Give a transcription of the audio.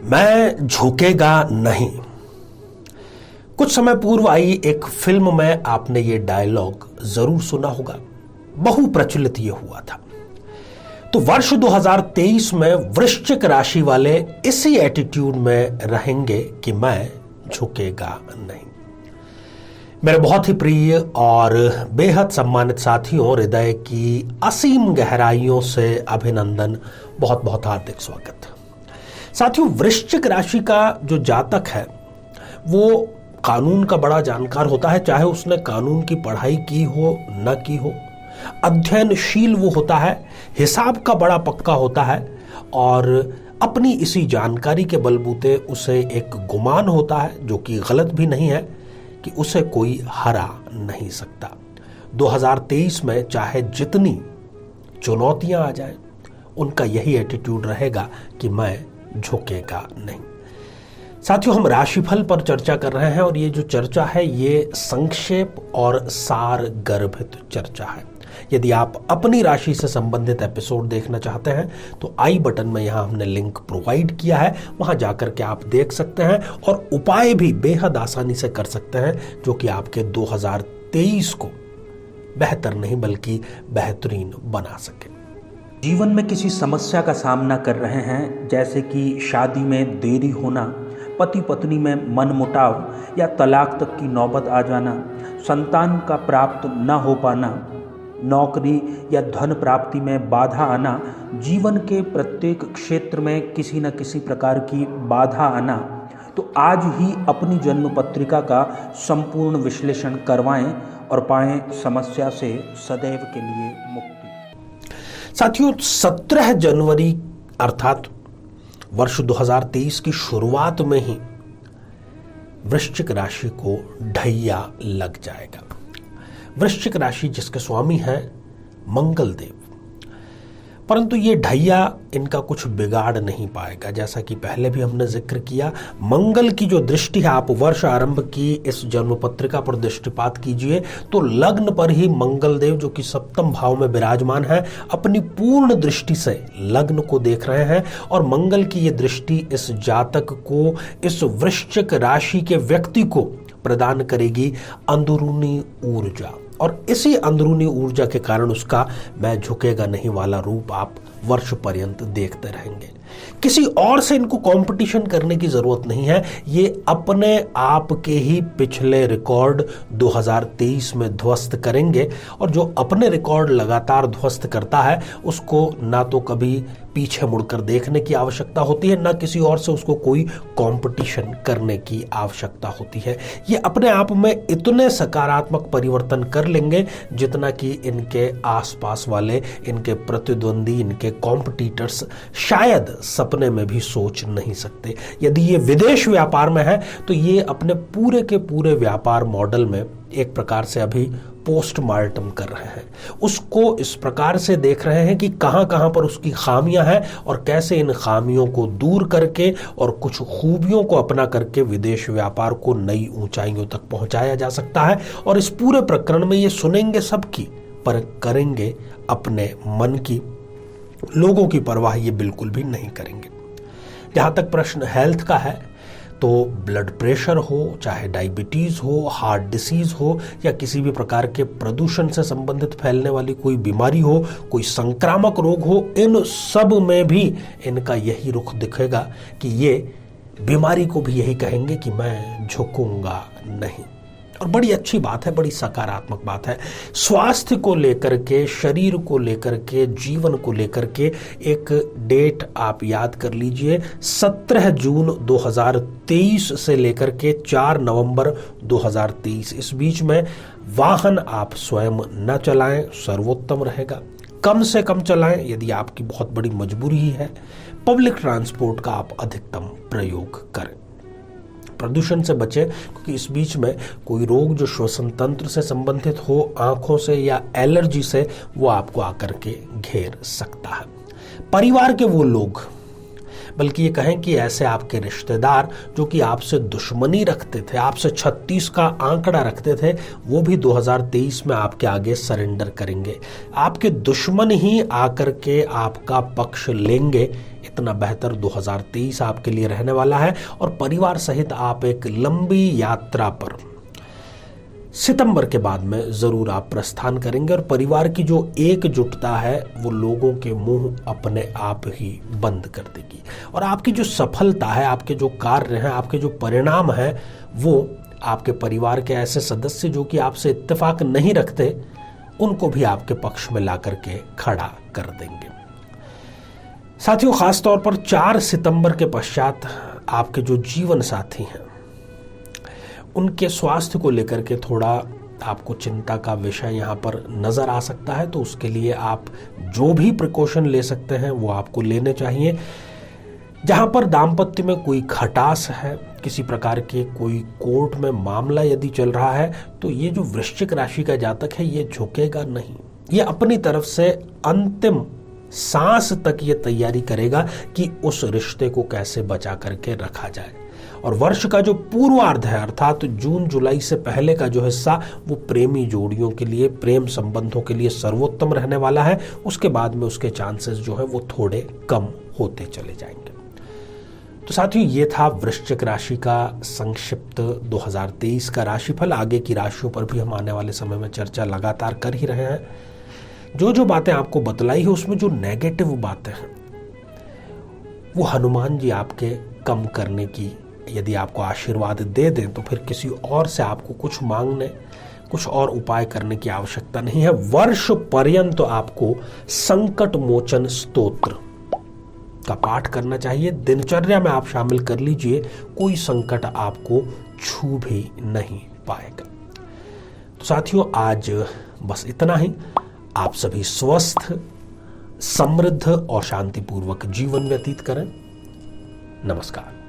मैं झुकेगा नहीं। कुछ समय पूर्व आई एक फिल्म में आपने ये डायलॉग जरूर सुना होगा, बहु प्रचलित ये हुआ था। तो वर्ष 2023 में वृश्चिक राशि वाले इसी एटीट्यूड में रहेंगे कि मैं झुकेगा नहीं। मेरे बहुत ही प्रिय और बेहद सम्मानित साथियों, हृदय की असीम गहराइयों से अभिनंदन, बहुत बहुत हार्दिक स्वागत। साथियों, वृश्चिक राशि का जो जातक है वो कानून का बड़ा जानकार होता है, चाहे उसने कानून की पढ़ाई की हो न की हो। अध्ययनशील वो होता है, हिसाब का बड़ा पक्का होता है और अपनी इसी जानकारी के बलबूते उसे एक गुमान होता है, जो कि गलत भी नहीं है, कि उसे कोई हरा नहीं सकता। 2023 में चाहे जितनी चुनौतियां आ जाएं, उनका यही एटीट्यूड रहेगा कि मैं झुकेगा नहीं। साथियों, हम राशिफल पर चर्चा कर रहे हैं और ये जो चर्चा है ये संक्षेप और सार गर्भित चर्चा है। यदि आप अपनी राशि से संबंधित एपिसोड देखना चाहते हैं तो आई बटन में यहां हमने लिंक प्रोवाइड किया है, वहां जाकर के आप देख सकते हैं और उपाय भी बेहद आसानी से कर सकते हैं, जो कि आपके 2023 को बेहतर नहीं बल्कि बेहतरीन बना सके। जीवन में किसी समस्या का सामना कर रहे हैं, जैसे कि शादी में देरी होना, पति पत्नी में मनमुटाव या तलाक तक की नौबत आ जाना, संतान का प्राप्त न हो पाना, नौकरी या धन प्राप्ति में बाधा आना, जीवन के प्रत्येक क्षेत्र में किसी न किसी प्रकार की बाधा आना। तो आज ही अपनी जन्म पत्रिका का संपूर्ण विश्लेषण करवाएं और पाएं समस्या से सदैव के लिए मुक्ति। साथियों, 17 जनवरी अर्थात वर्ष 2023 की शुरुआत में ही वृश्चिक राशि को ढैया लग जाएगा। वृश्चिक राशि जिसके स्वामी हैं मंगल देव, परंतु ये ढैया इनका कुछ बिगाड़ नहीं पाएगा। जैसा कि पहले भी हमने जिक्र किया, मंगल की जो दृष्टि है, आप वर्ष आरंभ की इस जन्म पत्रिका पर दृष्टिपात कीजिए तो लग्न पर ही मंगल देव, जो कि सप्तम भाव में विराजमान है, अपनी पूर्ण दृष्टि से लग्न को देख रहे हैं और मंगल की ये दृष्टि इस जातक को, इस वृश्चिक राशि के व्यक्ति को प्रदान करेगी अंदरूनी ऊर्जा, और इसी अंदरूनी ऊर्जा के कारण उसका मैं झुकेगा नहीं वाला रूप आप वर्ष पर्यंत देखते रहेंगे। किसी और से इनको कंपटीशन करने की जरूरत नहीं है, ये अपने आप के ही पिछले रिकॉर्ड 2023 में ध्वस्त करेंगे और जो अपने रिकॉर्ड लगातार ध्वस्त करता है उसको ना तो कभी पीछे मुड़कर देखने की आवश्यकता होती है, ना किसी और से उसको कोई कंपटीशन करने की आवश्यकता होती है। ये अपने आप में इतने सकारात्मक परिवर्तन कर लेंगे जितना कि इनके आसपास वाले, इनके प्रतिद्वंदी, इनके कॉम्पिटिटर्स शायद सपने में भी सोच नहीं सकते। यदि ये विदेश व्यापार में है तो ये अपने पूरे के पूरे व्यापार मॉडल में एक प्रकार से अभी पोस्टमार्टम कर रहे हैं। उसको इस प्रकार से देख रहे हैं कि कहां कहां पर उसकी खामियां हैं और कैसे इन खामियों को दूर करके और कुछ खूबियों को अपना करके विदेश व्यापार को नई ऊंचाइयों तक पहुंचाया जा सकता है। और इस पूरे प्रकरण में ये सुनेंगे सबकी, पर करेंगे अपने मन की। लोगों की परवाह ये बिल्कुल भी नहीं करेंगे। जहां तक प्रश्न हेल्थ का है तो ब्लड प्रेशर हो, चाहे डायबिटीज हो, हार्ट डिसीज हो या किसी भी प्रकार के प्रदूषण से संबंधित फैलने वाली कोई बीमारी हो, कोई संक्रामक रोग हो, इन सब में भी इनका यही रुख दिखेगा कि ये बीमारी को भी यही कहेंगे कि मैं झुकूंगा नहीं। और बड़ी अच्छी बात है, बड़ी सकारात्मक बात है। स्वास्थ्य को लेकर के, शरीर को लेकर के, जीवन को लेकर के एक डेट आप याद कर लीजिए, 17 जून 2023 से लेकर के 4 नवंबर 2023, इस बीच में वाहन आप स्वयं न चलाएं, सर्वोत्तम रहेगा। कम से कम चलाएं, यदि आपकी बहुत बड़ी मजबूरी ही है। पब्लिक ट्रांसपोर्ट का आप अधिकतम प्रयोग करें। प्रदूषण से बचें, क्योंकि इस बीच में कोई रोग जो श्वसन तंत्र से संबंधित हो, आंखों से या एलर्जी से, वो आपको आकर के घेर सकता है। परिवार के वो लोग, बल्कि ये कहें कि ऐसे आपके रिश्तेदार जो कि आपसे दुश्मनी रखते थे, आपसे 36 का आंकड़ा रखते थे, वो भी 2023 में आपके आगे सरेंडर करेंगे। आपके दुश्मन ही आकर के आपका पक्ष लेंगे, इतना बेहतर 2023 आपके लिए रहने वाला है और परिवार सहित आप एक लंबी यात्रा पर सितंबर के बाद में जरूर आप प्रस्थान करेंगे और परिवार की जो एकजुटता है वो लोगों के मुंह अपने आप ही बंद कर देगी और आपकी जो सफलता है, आपके जो कार्य हैं, आपके जो परिणाम हैं, वो आपके परिवार के ऐसे सदस्य जो कि आपसे इत्तेफाक नहीं रखते, उनको भी आपके पक्ष में ला करके खड़ा कर देंगे। साथियों, खासतौर पर 4 सितंबर के पश्चात आपके जो जीवन साथी हैं उनके स्वास्थ्य को लेकर के थोड़ा आपको चिंता का विषय यहाँ पर नज़र आ सकता है, तो उसके लिए आप जो भी प्रिकॉशन ले सकते हैं वो आपको लेने चाहिए। जहाँ पर दाम्पत्य में कोई खटास है, किसी प्रकार के कोई कोर्ट में मामला यदि चल रहा है, तो ये जो वृश्चिक राशि का जातक है ये झुकेगा नहीं। ये अपनी तरफ से अंतिम सांस तक ये तैयारी करेगा कि उस रिश्ते को कैसे बचा करके रखा जाए। और वर्ष का जो पूर्वार्ध है अर्थात जून जुलाई से पहले का जो हिस्सा वो प्रेमी जोड़ियों के लिए, प्रेम संबंधों के लिए सर्वोत्तम रहने वाला है। उसके बाद में उसके चांसेस जो है वो थोड़े कम होते चले जाएंगे। तो साथियों, ये था वृश्चिक राशि का संक्षिप्त 2023 का राशिफल। आगे की राशियों पर भी हम आने वाले समय में चर्चा लगातार कर ही रहे हैं। जो जो बातें आपको बतलाई है उसमें जो नेगेटिव बातें हैं वो हनुमान जी आपके कम करने की यदि आपको आशीर्वाद दे दें तो फिर किसी और से आपको कुछ मांगने, कुछ और उपाय करने की आवश्यकता नहीं है। वर्ष पर्यंत तो आपको संकट मोचन स्तोत्र का पाठ करना चाहिए। दिनचर्या में आप शामिल कर लीजिए, कोई संकट आपको छू भी नहीं पाएगा। तो साथियों, आज बस इतना ही। आप सभी स्वस्थ, समृद्ध और शांतिपूर्वक जीवन व्यतीत करें। नमस्कार।